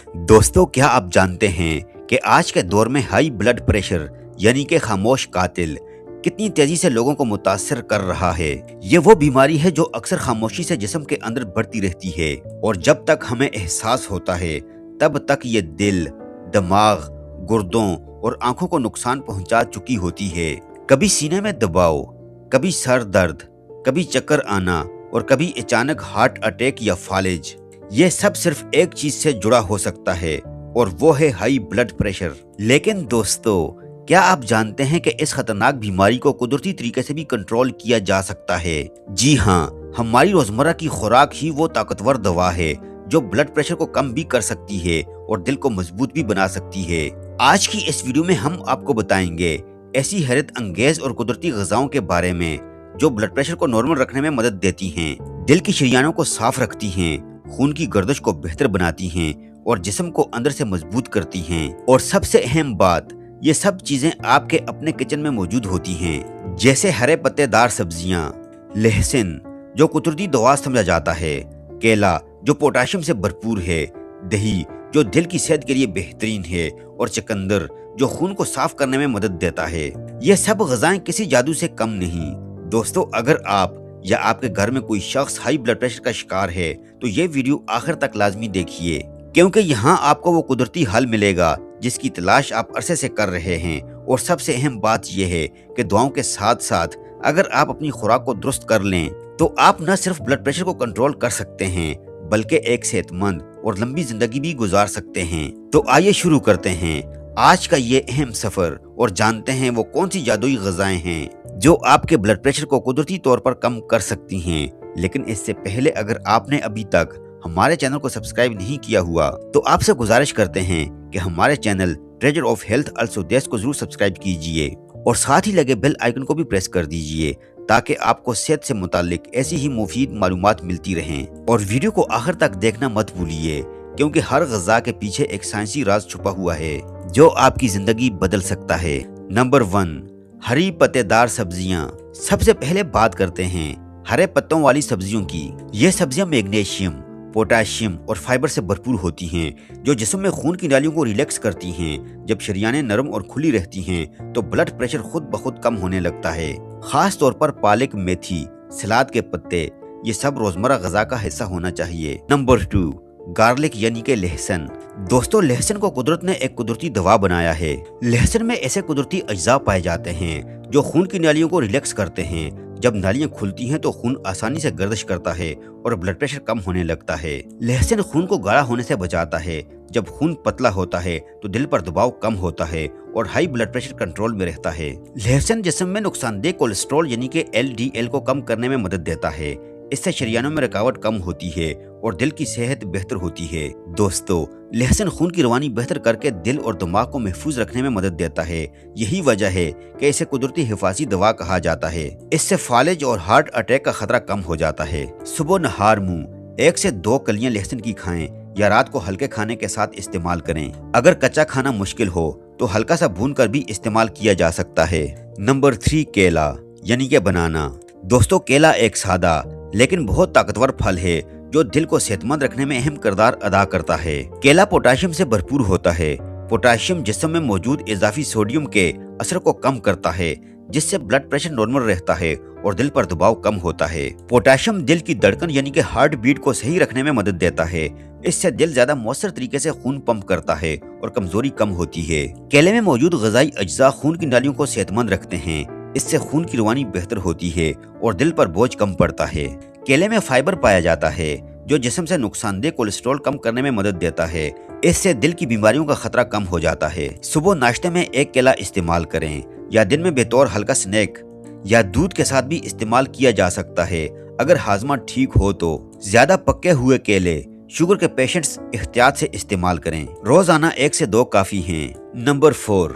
दोस्तों, क्या आप जानते हैं कि आज के दौर में हाई ब्लड प्रेशर यानी कि खामोश कातिल कितनी तेजी से लोगों को मुतासर कर रहा है। ये वो बीमारी है जो अक्सर खामोशी से जिस्म के अंदर बढ़ती रहती है और जब तक हमें एहसास होता है तब तक ये दिल, दिमाग, गुर्दों और आंखों को नुकसान पहुंचा चुकी होती है। कभी सीने में दबाव, कभी सर दर्द, कभी चक्कर आना और कभी अचानक हार्ट अटैक या फालिज। ये सब सिर्फ एक चीज से जुड़ा हो सकता है और वो है हाई ब्लड प्रेशर। लेकिन दोस्तों, क्या आप जानते हैं कि इस खतरनाक बीमारी को कुदरती तरीके से भी कंट्रोल किया जा सकता है? जी हाँ, हमारी रोजमर्रा की खुराक ही वो ताकतवर दवा है जो ब्लड प्रेशर को कम भी कर सकती है और दिल को मजबूत भी बना सकती है। आज की इस वीडियो में हम आपको बताएंगे ऐसी हैरत अंगेज और कुदरती ग़िज़ाओं के बारे में जो ब्लड प्रेशर को नॉर्मल रखने में मदद देती हैं, दिल की शरियानों को साफ रखती हैं, खून की गर्दिश को बेहतर बनाती हैं और जिस्म को अंदर से मजबूत करती हैं। और सबसे अहम बात, ये सब चीजें आपके अपने किचन में मौजूद होती हैं, जैसे हरे पत्तेदार सब्जियां, लहसुन जो कुदरती दवा समझा जाता है, केला जो पोटाशियम से भरपूर है, दही जो दिल की सेहत के लिए बेहतरीन है और चुकंदर जो खून को साफ करने में मदद देता है। ये सब ग़िज़ाएं किसी जादू से कम नहीं। दोस्तों, अगर आप या आपके घर में कोई शख्स हाई ब्लड प्रेशर का शिकार है तो ये वीडियो आखिर तक लाजमी देखिए, क्योंकि यहाँ आपको वो कुदरती हल मिलेगा जिसकी तलाश आप अरसे से कर रहे हैं। और सबसे अहम बात यह है कि दुआओं के साथ साथ अगर आप अपनी खुराक को दुरुस्त कर लें तो आप न सिर्फ ब्लड प्रेशर को कंट्रोल कर सकते हैं बल्कि एक सेहतमंद और लंबी जिंदगी भी गुजार सकते हैं। तो आइए शुरू करते हैं आज का ये अहम सफर और जानते हैं वो कौन सी जादुई ग़िज़ाएं हैं जो आपके ब्लड प्रेशर को कुदरती तौर पर कम कर सकती हैं। लेकिन इससे पहले अगर आपने अभी तक हमारे चैनल को सब्सक्राइब नहीं किया हुआ तो आपसे गुजारिश करते हैं कि हमारे channel treasure of health also देश को जरूर सब्सक्राइब कीजिए और साथ ही लगे बेल आइकन को भी प्रेस कर दीजिए ताकि आपको सेहत से मुतालिक ऐसी ही मुफीद मालूमात मिलती रहें। और वीडियो को आखिर तक देखना मत भूलिए, क्योंकि हर ग़िज़ा के पीछे एक साइंसी राज छुपा हुआ है जो आपकी जिंदगी बदल सकता है। नंबर 1, हरी पत्तेदार सब्जियां। सबसे पहले बात करते हैं हरे पत्तों वाली सब्जियों की। ये सब्जियां मैग्नीशियम, पोटाशियम और फाइबर से भरपूर होती हैं जो जिस्म में खून की नालियों को रिलैक्स करती हैं। जब शरियानें नरम और खुली रहती हैं तो ब्लड प्रेशर खुद ब खुद कम होने लगता है। खास तौर पर पालक, मेथी, सलाद के पत्ते, ये सब रोजमर्रा ग़िज़ा का हिस्सा होना चाहिए। नंबर 2, गार्लिक यानी कि लहसुन। दोस्तों, लहसुन को कुदरत ने एक कुदरती दवा बनाया है। लहसुन में ऐसे कुदरती अज्जा पाए जाते हैं जो खून की नालियों को रिलैक्स करते हैं। जब नालियां खुलती हैं तो खून आसानी से गर्दिश करता है और ब्लड प्रेशर कम होने लगता है। लहसुन खून को गाढ़ा होने से बचाता है। जब खून पतला होता है तो दिल पर दबाव कम होता है और हाई ब्लड प्रेशर कंट्रोल में रहता है। लहसुन जिस्म में नुकसानदेह कोलेस्ट्रॉल यानी कि LDL को कम करने में मदद देता है। इससे शरियानों में रुकावट कम होती है और दिल की सेहत बेहतर होती है। दोस्तों, लहसुन खून की रवानी बेहतर करके दिल और दिमाग को महफूज रखने में मदद देता है। यही वजह है कि इसे कुदरती हिफाजी दवा कहा जाता है। इससे फालिज और हार्ट अटैक का खतरा कम हो जाता है। सुबह नहार मुंह 1 से 2 कलियां लहसुन की खाएं या रात को हल्के खाने के साथ इस्तेमाल करें। अगर कच्चा खाना मुश्किल हो तो हल्का सा भून कर भी इस्तेमाल किया जा सकता है। नंबर 3, केला यानी कि बनाना। दोस्तों, केला एक सादा लेकिन बहुत ताकतवर फल है जो दिल को सेहतमंद रखने में अहम किरदार अदा करता है। केला पोटाशियम से भरपूर होता है। पोटाशियम जिस्म में मौजूद इजाफी सोडियम के असर को कम करता है, जिससे ब्लड प्रेशर नॉर्मल रहता है और दिल पर दबाव कम होता है। पोटाशियम दिल की धड़कन यानी कि हार्ट बीट को सही रखने में मदद देता है। इससे दिल ज्यादा मौसर तरीके से खून पंप करता है और कमजोरी कम होती है। केले में मौजूद ग़िज़ाई अज्जा खून की नालियों को सेहतमंद रखते हैं। इससे खून की रवानी बेहतर होती है और दिल पर बोझ कम पड़ता है। केले में फाइबर पाया जाता है जो जिस्म से नुकसानदेह कोलेस्ट्रॉल कम करने में मदद देता है। इससे दिल की बीमारियों का खतरा कम हो जाता है। सुबह नाश्ते में 1 केला इस्तेमाल करें या दिन में बेतौर हल्का स्नैक या दूध के साथ भी इस्तेमाल किया जा सकता है। अगर हाजमा ठीक हो तो ज्यादा पके हुए केले शुगर के पेशेंट्स एहतियात से इस्तेमाल करें। रोजाना 1 से 2 काफी हैं। नंबर 4,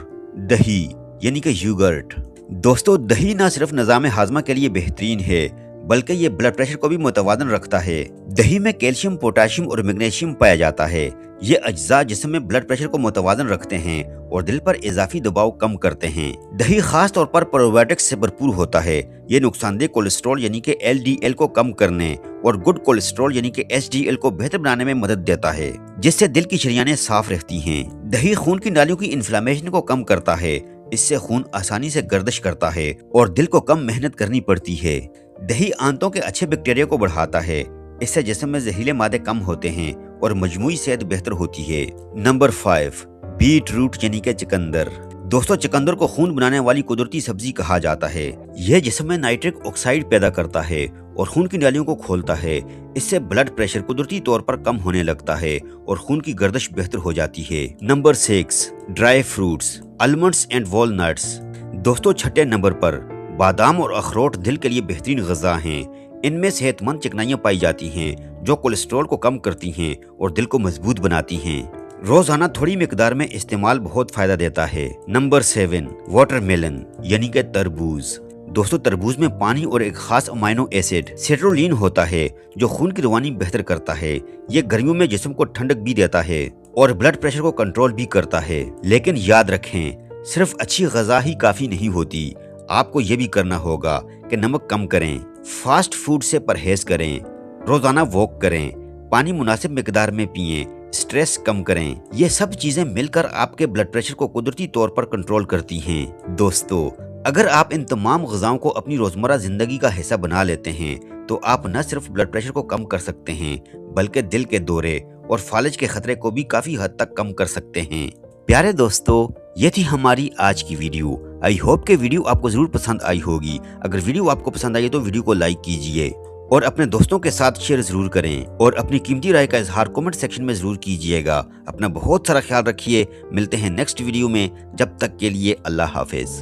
दही यानी कि योगर्ट। दोस्तों, दही न सिर्फ निज़ाम हाजमा के लिए बेहतरीन है बल्कि ये ब्लड प्रेशर को भी मुतवाज़न रखता है। दही में कैल्शियम, पोटाशियम और मैग्नीशियम पाया जाता है। ये अज्जा जिस्म में ब्लड प्रेशर को मुतवाज़न रखते हैं और दिल पर इजाफी दबाव कम करते हैं। दही खास तौर पर प्रोबायोटिक्स से भरपूर होता है। ये नुकसानदेह कोलेस्ट्रॉल यानी कि LDL को कम करने और गुड कोलेस्ट्रॉल यानी कि HDL को बेहतर बनाने में मदद देता है, जिससे दिल की शरियानें साफ रहती हैं। दही खून की नालियों की इन्फ्लेमेशन को कम करता है। इससे खून आसानी से गर्दिश करता है और दिल को कम मेहनत करनी पड़ती है। दही आंतों के अच्छे बैक्टीरिया को बढ़ाता है। इससे जिस्म में जहरीले मादे कम होते हैं और मजमूई सेहत बेहतर होती है। नंबर 5, बीट रूट यानी कि चुकंदर। दोस्तों, चुकंदर को खून बनाने वाली कुदरती सब्जी कहा जाता है। यह जिस्म में नाइट्रिक ऑक्साइड पैदा करता है और खून की नालियों को खोलता है। इससे ब्लड प्रेशर कुदरती तौर पर कम होने लगता है और खून की गर्दिश बेहतर हो जाती है। Number 6, dry fruits, almonds and walnuts. दोस्तों, छठे नंबर पर बादाम और अखरोट दिल के लिए बेहतरीन ग़िज़ा हैं। इनमें सेहतमंद चिकनाइयाँ पाई जाती हैं जो कोलेस्ट्रॉल को कम करती हैं और दिल को मजबूत बनाती हैं। रोजाना थोड़ी मिकदार में इस्तेमाल बहुत फायदा देता है। नंबर 7, वाटरमेलन यानी कि तरबूज। दोस्तों, तरबूज में पानी और एक खास अमाइनो एसिड सेट्रोलिन होता है जो खून की रवानी बेहतर करता है। ये गर्मियों में जिस्म को ठंडक भी देता है और ब्लड प्रेशर को कंट्रोल भी करता है। लेकिन याद रखें, सिर्फ अच्छी ग़िज़ा ही काफ़ी नहीं होती। आपको ये भी करना होगा कि नमक कम करें, फास्ट फूड से परहेज करें, रोजाना वॉक करें, पानी मुनासिब मिकदार में पिएं, स्ट्रेस कम करें। ये सब चीजें मिलकर आपके ब्लड प्रेशर को कुदरती तौर पर कंट्रोल करती हैं। दोस्तों, अगर आप इन तमाम ग़िज़ाओं को अपनी रोजमर्रा जिंदगी का हिस्सा बना लेते हैं तो आप न सिर्फ ब्लड प्रेशर को कम कर सकते हैं बल्कि दिल के दौरे और फालिज के खतरे को भी काफी हद तक कम कर सकते हैं। प्यारे दोस्तों, ये थी हमारी आज की वीडियो। आई होप कि वीडियो आपको जरूर पसंद आई होगी। अगर वीडियो आपको पसंद आई तो वीडियो को लाइक कीजिए और अपने दोस्तों के साथ शेयर जरूर करें और अपनी कीमती राय का इजहार कमेंट सेक्शन में जरूर कीजिएगा। अपना बहुत सारा ख्याल रखिए। मिलते हैं नेक्स्ट वीडियो में। जब तक के लिए अल्लाह हाफिज।